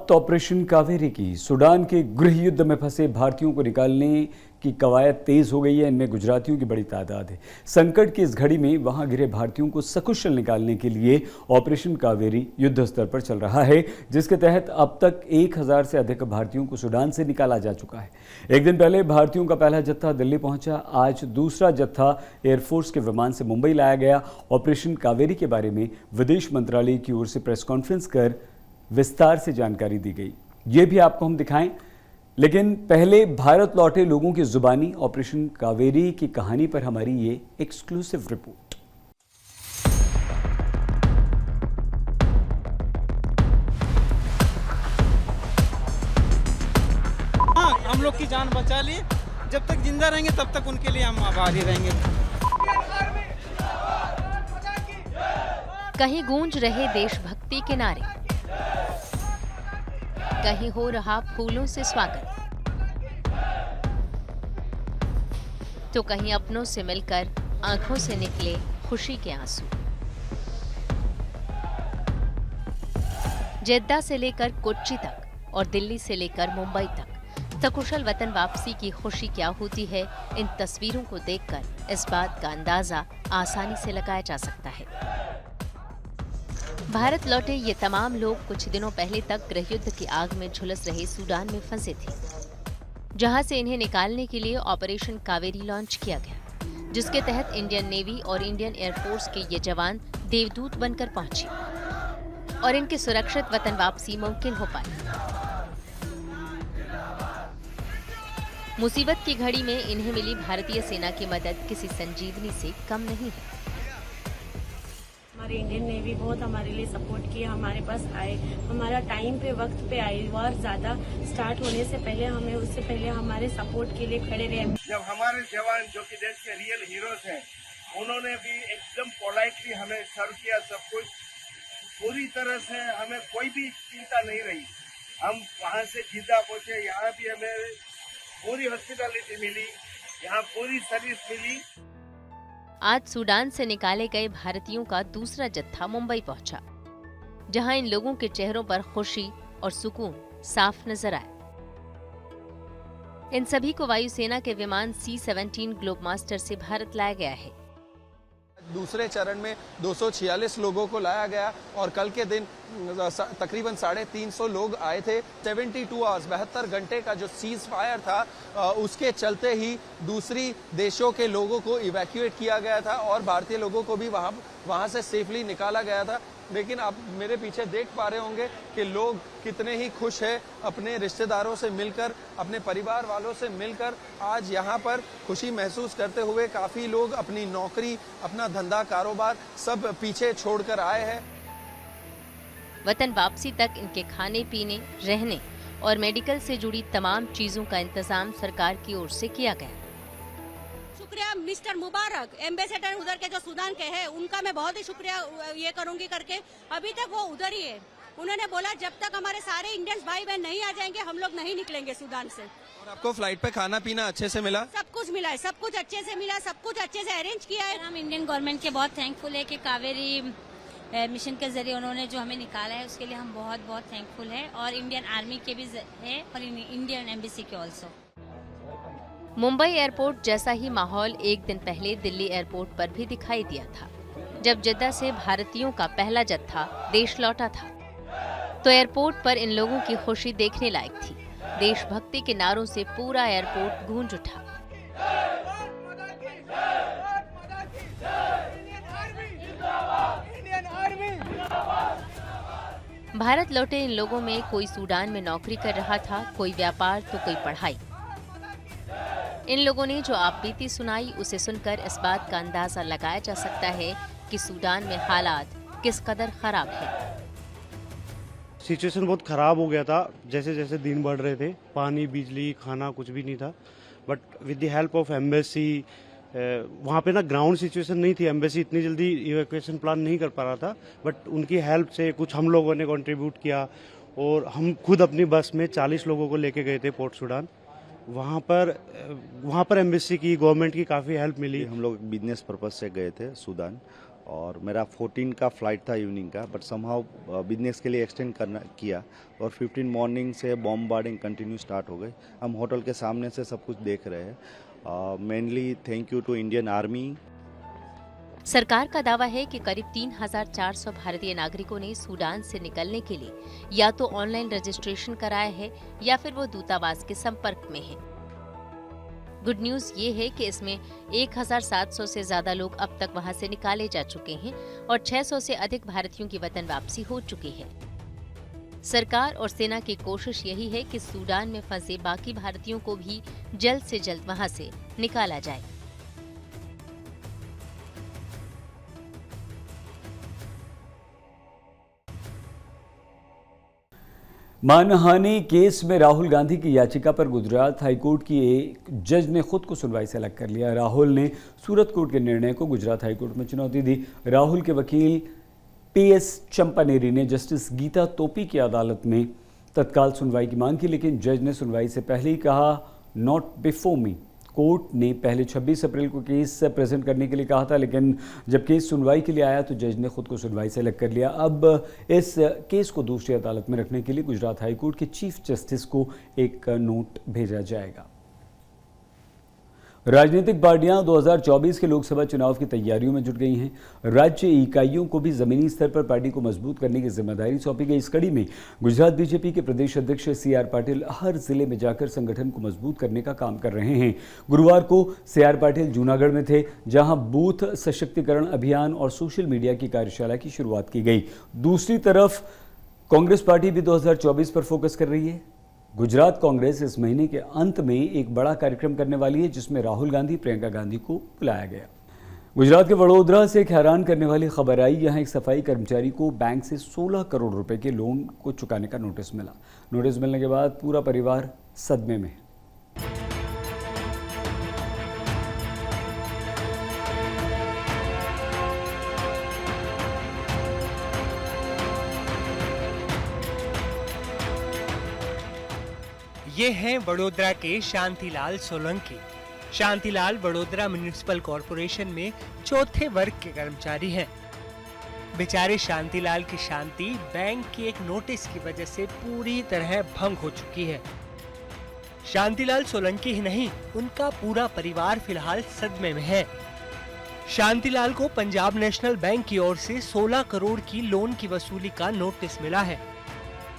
समाप्त ऑपरेशन कावेरी की सूडान के गृह युद्ध में फंसे भारतीयों को निकालने की कवायद तेज हो गई है। इनमें गुजरातियों की बड़ी तादाद है। संकट की इस घड़ी में वहां घिरे भारतीयों को सकुशल निकालने के लिए ऑपरेशन कावेरी युद्ध स्तर पर चल रहा है, जिसके तहत अब तक 1000 से अधिक भारतीयों को सूडान से निकाला जा चुका है। एक दिन पहले भारतीयों का पहला जत्था दिल्ली पहुंचा। आज दूसरा जत्था एयरफोर्स के विमान से मुंबई लाया गया। ऑपरेशन कावेरी के बारे में विदेश मंत्रालय की ओर से प्रेस कॉन्फ्रेंस कर विस्तार से जानकारी दी गई। ये भी आपको हम दिखाएं, लेकिन पहले भारत लौटे लोगों की जुबानी ऑपरेशन कावेरी की कहानी पर हमारी ये एक्सक्लूसिव रिपोर्ट। हाँ, हम लोग की जान बचा ली। जब तक जिंदा रहेंगे तब तक उनके लिए हम आभारी रहेंगे। कहीं गूंज रहे देशभक्ति के नारे, कहीं हो रहा फूलों से स्वागत, तो कहीं अपनों से मिलकर आंखों से निकले खुशी के आंसू। जेद्दा से लेकर कोच्चि तक और दिल्ली से लेकर मुंबई तक सकुशल वतन वापसी की खुशी क्या होती है, इन तस्वीरों को देखकर इस बात का अंदाजा आसानी से लगाया जा सकता है। भारत लौटे ये तमाम लोग कुछ दिनों पहले तक गृह युद्ध की आग में झुलस रहे सूडान में फंसे थे, जहां से इन्हें निकालने के लिए ऑपरेशन कावेरी लॉन्च किया गया, जिसके तहत इंडियन नेवी और इंडियन एयरफोर्स के ये जवान देवदूत बनकर पहुंचे और इनकी सुरक्षित वतन वापसी मुमकिन हो पाई। मुसीबत की घड़ी में इन्हें मिली भारतीय सेना की मदद किसी संजीवनी से कम नहीं है। हमारी इंडियन नेवी बहुत हमारे लिए सपोर्ट किया, हमारे पास आए, हमारा टाइम पे वक्त पे आए। वार ज्यादा स्टार्ट होने से पहले हमें उससे पहले हमारे सपोर्ट के लिए खड़े रहे। जब हमारे जवान जो कि देश के रियल हीरोज हैं, उन्होंने भी एकदम पोलाइटली हमें सर्व किया। सब कुछ पूरी तरह से हमें कोई भी चिंता नहीं रही। हम वहाँ से जिद्दा पहुंचे, यहाँ भी हमें पूरी हॉस्पिटलिटी मिली, यहाँ पूरी सर्विस मिली। आज सूडान से निकाले गए भारतीयों का दूसरा जत्था मुंबई पहुंचा, जहां इन लोगों के चेहरों पर खुशी और सुकून साफ नजर आए। इन सभी को वायुसेना के विमान C-17 ग्लोबमास्टर से भारत लाया गया है। दूसरे चरण में 246 लोगों को लाया गया और कल के दिन तकरीबन 350 लोग आए थे। 72 आवर्स 72 घंटे का जो सीज फायर था, उसके चलते ही दूसरी देशों के लोगों को इवैक्यूएट किया गया था और भारतीय लोगों को भी वहां से सेफली निकाला गया था। लेकिन आप मेरे पीछे देख पा रहे होंगे कि लोग कितने ही खुश हैं अपने रिश्तेदारों से मिलकर, अपने परिवार वालों से मिलकर। आज यहाँ पर खुशी महसूस करते हुए काफी लोग अपनी नौकरी, अपना धंधा, कारोबार सब पीछे छोड़कर आए हैं। वतन वापसी तक इनके खाने पीने, रहने और मेडिकल से जुड़ी तमाम चीजों का इंतजाम सरकार की ओर से किया गया। शुक्रिया मिस्टर मुबारक, एम्बेसडर उधर के जो सूडान के हैं, उनका मैं बहुत ही शुक्रिया ये करूंगी करके। अभी तक वो उधर ही है। उन्होंने बोला जब तक हमारे सारे इंडियंस भाई बहन नहीं आ जाएंगे हम लोग नहीं निकलेंगे सूडान से। और आपको फ्लाइट पे खाना पीना अच्छे से मिला? सब कुछ मिला है, सब कुछ अच्छे से मिला, सब कुछ अच्छे से अरेंज किया है। हम इंडियन गवर्नमेंट के बहुत थैंकफुल है कि कावेरी मिशन के जरिए उन्होंने जो हमें निकाला है, उसके लिए हम बहुत बहुत थैंकफुल है। और इंडियन आर्मी के भी है और इंडियन एम्बेसी के ऑल्सो। मुंबई एयरपोर्ट जैसा ही माहौल एक दिन पहले दिल्ली एयरपोर्ट पर भी दिखाई दिया था, जब जेद्दा से भारतीयों का पहला जत्था देश लौटा था। तो एयरपोर्ट पर इन लोगों की खुशी देखने लायक थी। देशभक्ति के नारों से पूरा एयरपोर्ट गूंज उठा। भारत लौटे इन लोगों में कोई सूडान में नौकरी कर रहा था, कोई व्यापार तो कोई पढ़ाई। इन लोगों ने जो आपबीती सुनाई, उसे सुनकर इस बात का अंदाजा लगाया जा सकता है कि सूडान में हालात किस कदर खराब है। सिचुएशन बहुत ख़राब हो गया था। जैसे जैसे दिन बढ़ रहे थे, पानी, बिजली, खाना कुछ भी नहीं था। But with the help of embassy, वहाँ पे ना ग्राउंड सिचुएशन नहीं थी। एम्बेसी इतनी जल्दी इवैक्यूएशन प्लान नहीं कर पा रहा था, बट उनकी हेल्प से कुछ हम लोगों ने कंट्रीब्यूट किया और हम खुद अपनी बस में 40 लोगों को लेके गए थे पोर्ट सूडान। वहाँ पर एम्बेसी की, गवर्नमेंट की काफ़ी हेल्प मिली। हम लोग बिजनेस पर्पज से गए थे सूडान, और मेरा 14 का फ्लाइट था इवनिंग का, बट समहाउ बिजनेस के लिए एक्सटेंड किया और 15 मॉर्निंग से बॉम्बार्डिंग कंटिन्यू स्टार्ट हो गई। हम होटल के सामने से सब कुछ देख रहे हैं। Mainly thank you to Indian army. सरकार का दावा है कि करीब 3,400 भारतीय नागरिकों ने सूडान से निकलने के लिए या तो ऑनलाइन रजिस्ट्रेशन कराया है या फिर वो दूतावास के संपर्क में हैं। गुड न्यूज ये है कि इसमें 1,700 से ज्यादा लोग अब तक वहां से निकाले जा चुके हैं और 600 से अधिक भारतीयों की वतन वापसी हो चुकी है। सरकार और सेना की कोशिश यही है कि सूडान में फंसे बाकी भारतीयों को भी जल्द से जल्द वहां से निकाला जाए। मानहानि केस में राहुल गांधी की याचिका पर गुजरात हाईकोर्ट की एक जज ने खुद को सुनवाई से अलग कर लिया। राहुल ने सूरत कोर्ट के निर्णय को गुजरात हाईकोर्ट में चुनौती दी। राहुल के वकील PS चंपानेरी ने जस्टिस गीता तोपी की अदालत में तत्काल सुनवाई की मांग की, लेकिन जज ने सुनवाई से पहले ही कहा नॉट बिफोर मी। कोर्ट ने पहले 26 अप्रैल को केस प्रेजेंट करने के लिए कहा था, लेकिन जब केस सुनवाई के लिए आया तो जज ने खुद को सुनवाई से अलग कर लिया। अब इस केस को दूसरी अदालत में रखने के लिए गुजरात हाईकोर्ट के चीफ जस्टिस को एक नोट भेजा जाएगा। राजनीतिक पार्टियां 2024 के लोकसभा चुनाव की तैयारियों में जुट गई हैं। राज्य इकाइयों को भी जमीनी स्तर पर पार्टी को मजबूत करने की जिम्मेदारी सौंपी गई। इस कड़ी में गुजरात बीजेपी के प्रदेश अध्यक्ष CR पाटिल हर जिले में जाकर संगठन को मजबूत करने का काम कर रहे हैं। गुरुवार को CR पाटिल जूनागढ़ में थे, जहां बूथ सशक्तिकरण अभियान और सोशल मीडिया की कार्यशाला की शुरुआत की गई। दूसरी तरफ कांग्रेस पार्टी भी 2024 पर फोकस कर रही है। गुजरात कांग्रेस इस महीने के अंत में एक बड़ा कार्यक्रम करने वाली है, जिसमें राहुल गांधी, प्रियंका गांधी को बुलाया गया। गुजरात के वडोदरा से एक हैरान करने वाली खबर आई। यहां एक सफाई कर्मचारी को बैंक से 16 करोड़ रुपए के लोन को चुकाने का नोटिस मिला। नोटिस मिलने के बाद पूरा परिवार सदमे में है। ये हैं वडोदरा के शांतिलाल सोलंकी। शांतिलाल वडोदरा म्युनिसिपल कॉरपोरेशन में चौथे वर्ग के कर्मचारी हैं। बेचारे शांतिलाल की शांति बैंक के एक नोटिस की वजह से पूरी तरह भंग हो चुकी है। शांतिलाल सोलंकी ही नहीं, उनका पूरा परिवार फिलहाल सदमे में है। शांतिलाल को पंजाब नेशनल बैंक की ओर से 16 करोड़ की लोन की वसूली का नोटिस मिला है।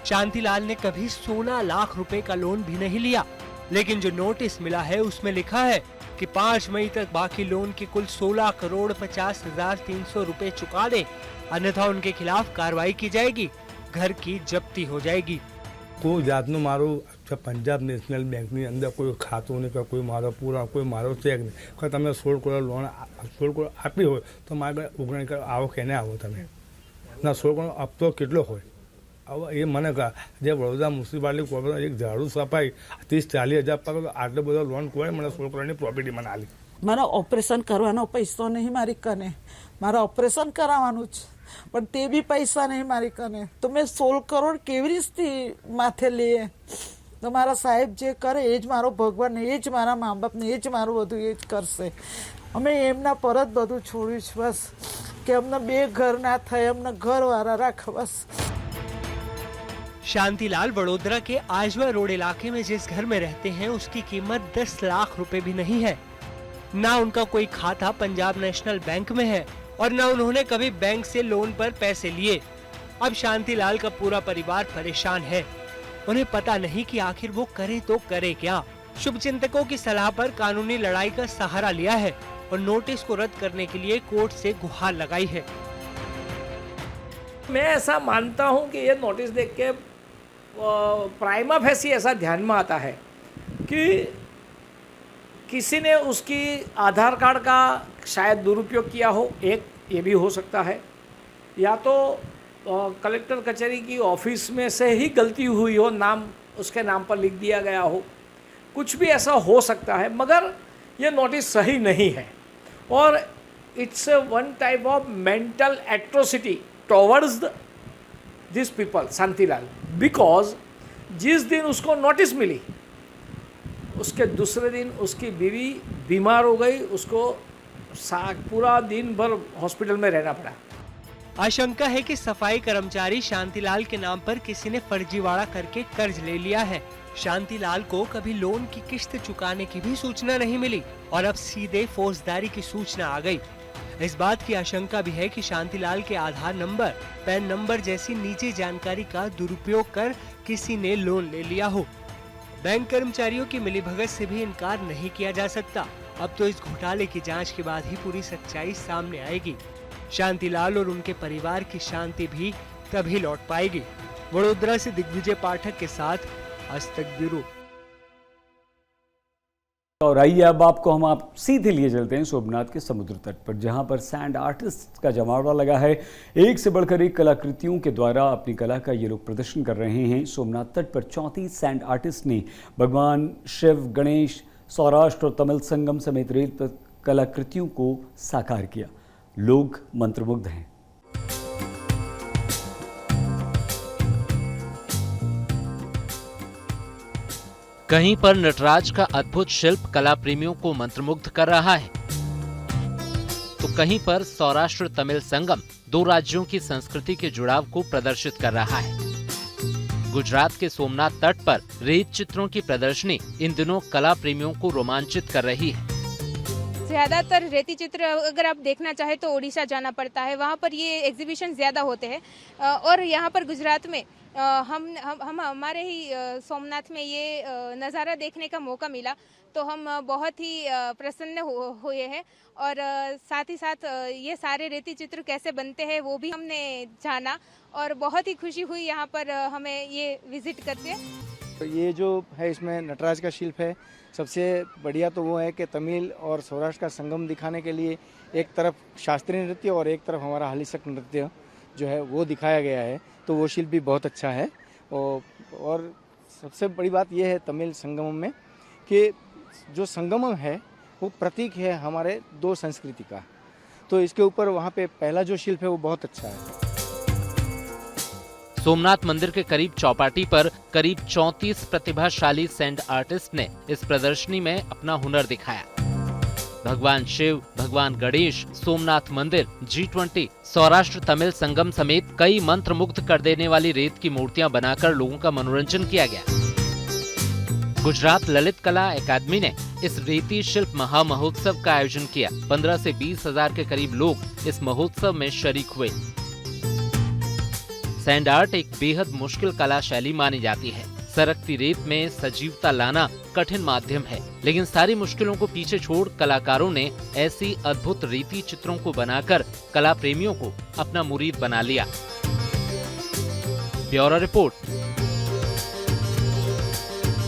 शांतिलाल ने कभी 16 लाख रुपए का लोन भी नहीं लिया, लेकिन जो नोटिस मिला है उसमें लिखा है कि 5 मई तक बाकी लोन के कुल 16 करोड़ 50,300 रुपए चुका दे, अन्यथा उनके खिलाफ कार्रवाई की जाएगी, घर की जब्ती हो जाएगी। કોઈ જાતનું મારું પંજાબ નેશનલ બેંકની અંદર કોઈ ખાતું નહીં, કોઈ મારો પૂરા કોઈ મારો ચેક નહીં, કોઈ તમે 16 કરોડ લોન 16 કરોડ આપી હોય તો મારે 19 કરોડ આવો કે નહીં આવો તમે ના 16 કરોડ આપતો કેટલો હોય? હવે એ મને જે વડોદરા મ્યુનિસિપાલિટી કોર્પોરેશન એક ઝાડુ સફાઈ 30-40 હજાર પકડો તો આટલો બધો લોન કોઈ મને 16 કરોડની પ્રોપર્ટી મને આલી। મારા ઓપરેશન કરવાનો પૈસો નહીં મારી કને, મારા ઓપરેશન કરાવવાનું જ, પણ તે બી પૈસા નહીં મારી કને, તો મેં 16 કરોડ કેવી રીતે માથે લઈએ? તો મારા સાહેબ જે કરે એ જ મારો ભગવાન, એ જ મારા મા બાપને, એ જ મારું બધું એ જ કરશે। અમે એમના પર જ બધું છોડ્યું છે બસ, કે અમને બે ઘર ના થાય, અમને ઘરવાળા રાખે બસ। शांतिलाल वडोदरा के आजवा रोड इलाके में जिस घर में रहते हैं उसकी कीमत 10 लाख रुपए भी नहीं है। ना उनका कोई खाता पंजाब नेशनल बैंक में है और ना उन्होंने कभी बैंक से लोन पर पैसे लिए। अब शांतिलाल का पूरा परिवार परेशान है। उन्हें पता नहीं कि आखिर वो करे तो करे क्या। शुभचिंतकों की सलाह पर कानूनी लड़ाई का सहारा लिया है और नोटिस को रद्द करने के लिए कोर्ट से गुहार लगाई है। मैं ऐसा मानता हूं कि ये नोटिस देख के प्राइमा फेसी ऐसा ध्यान में आता है कि किसी ने उसकी आधार कार्ड का शायद दुरुपयोग किया हो, एक ये भी हो सकता है, या तो कलेक्टर कचहरी की ऑफिस में से ही गलती हुई हो, नाम उसके नाम पर लिख दिया गया हो, कुछ भी ऐसा हो सकता है। मगर ये नोटिस सही नहीं है और it's one type of mental atrocity towards this people Shantilal, because जिस दिन उसको नोटिस मिली उसके दूसरे दिन उसकी बीवी बीमार हो गई, उसको पूरा दिन भर हॉस्पिटल में रहना पड़ा। आशंका है कि सफाई कर्मचारी शांतिलाल के नाम पर किसी ने फर्जीवाड़ा करके कर्ज ले लिया है। शांतिलाल को कभी लोन की किश्त चुकाने की भी सूचना नहीं मिली और अब सीधे फौजदारी की सूचना आ गई। इस बात की आशंका भी है कि शांतिलाल के आधार नंबर, पैन नंबर जैसी निजी जानकारी का दुरुपयोग कर किसी ने लोन ले लिया हो। बैंक कर्मचारियों की मिलीभगत से भी इनकार नहीं किया जा सकता। अब तो इस घोटाले की जांच के बाद ही पूरी सच्चाई सामने आएगी। शांतिलाल और उनके परिवार की शांति भी तभी लौट पाएगी। वडोदरा से दिग्विजय पाठक के साथ आज तक ब्यूरो। और आइए अब आप सीधे लिए चलते हैं सोमनाथ के समुद्र तट पर, जहां पर सैंड आर्टिस्ट का जमावड़ा लगा है। एक से बढ़कर एक कलाकृतियों के द्वारा अपनी कला का ये लोग प्रदर्शन कर रहे हैं। सोमनाथ तट पर 34 सैंड आर्टिस्ट ने भगवान शिव, गणेश, सौराष्ट्र और तमिल संगम समेत रेल पर कलाकृतियों को साकार किया। लोग मंत्रमुग्ध हैं। कहीं पर नटराज का अद्भुत शिल्प कला प्रेमियों को मंत्रमुग्ध कर रहा है, तो कहीं पर सौराष्ट्र तमिल संगम दो राज्यों की संस्कृति के जुड़ाव को प्रदर्शित कर रहा है। गुजरात के सोमनाथ तट पर रेत चित्रों की प्रदर्शनी इन दिनों कला प्रेमियों को रोमांचित कर रही है। ज़्यादातर रेती चित्र अगर आप देखना चाहे तो उड़ीसा जाना पड़ता है, वहाँ पर ये एग्जीबिशन ज़्यादा होते हैं। और यहाँ पर गुजरात में हम हमारे ही सोमनाथ में ये नज़ारा देखने का मौका मिला, तो हम बहुत ही प्रसन्न हुए हैं। और साथ ही साथ ये सारे रेती चित्र कैसे बनते हैं वो भी हमने जाना और बहुत ही खुशी हुई यहाँ पर हमें ये विजिट करके। तो ये जो है इसमें नटराज का शिल्प है। सबसे बढ़िया तो वो है कि तमिल और सौराष्ट्र का संगम दिखाने के लिए एक तरफ शास्त्रीय नृत्य और एक तरफ हमारा हलिसक नृत्य जो है वो दिखाया गया है, तो वो शिल्प भी बहुत अच्छा है। और सबसे बड़ी बात यह है तमिल संगमम में कि जो संगमम है वो प्रतीक है हमारे दो संस्कृति का, तो इसके ऊपर वहाँ पे पहला जो शिल्प है वो बहुत अच्छा है। सोमनाथ मंदिर के करीब चौपाटी पर करीब 34 प्रतिभाशाली सैंड आर्टिस्ट ने इस प्रदर्शनी में अपना हुनर दिखाया। भगवान शिव, भगवान गणेश, सोमनाथ मंदिर, G20, सौराष्ट्र तमिल संगम समेत कई मंत्रमुग्ध कर देने वाली रेत की मूर्तियां बनाकर लोगों का मनोरंजन किया गया। गुजरात ललित कला अकादमी ने इस रेती शिल्प महा महोत्सव का आयोजन किया। 15 से 20 हजार के करीब लोग इस महोत्सव में शरीक हुए। सैंड आर्ट एक बेहद मुश्किल कला शैली मानी जाती है। सरकती रेत में सजीवता लाना कठिन माध्यम है, लेकिन सारी मुश्किलों को पीछे छोड़ कलाकारों ने ऐसी अद्भुत रेती चित्रों को बनाकर कला प्रेमियों को अपना मुरीद बना लिया। Bureau report.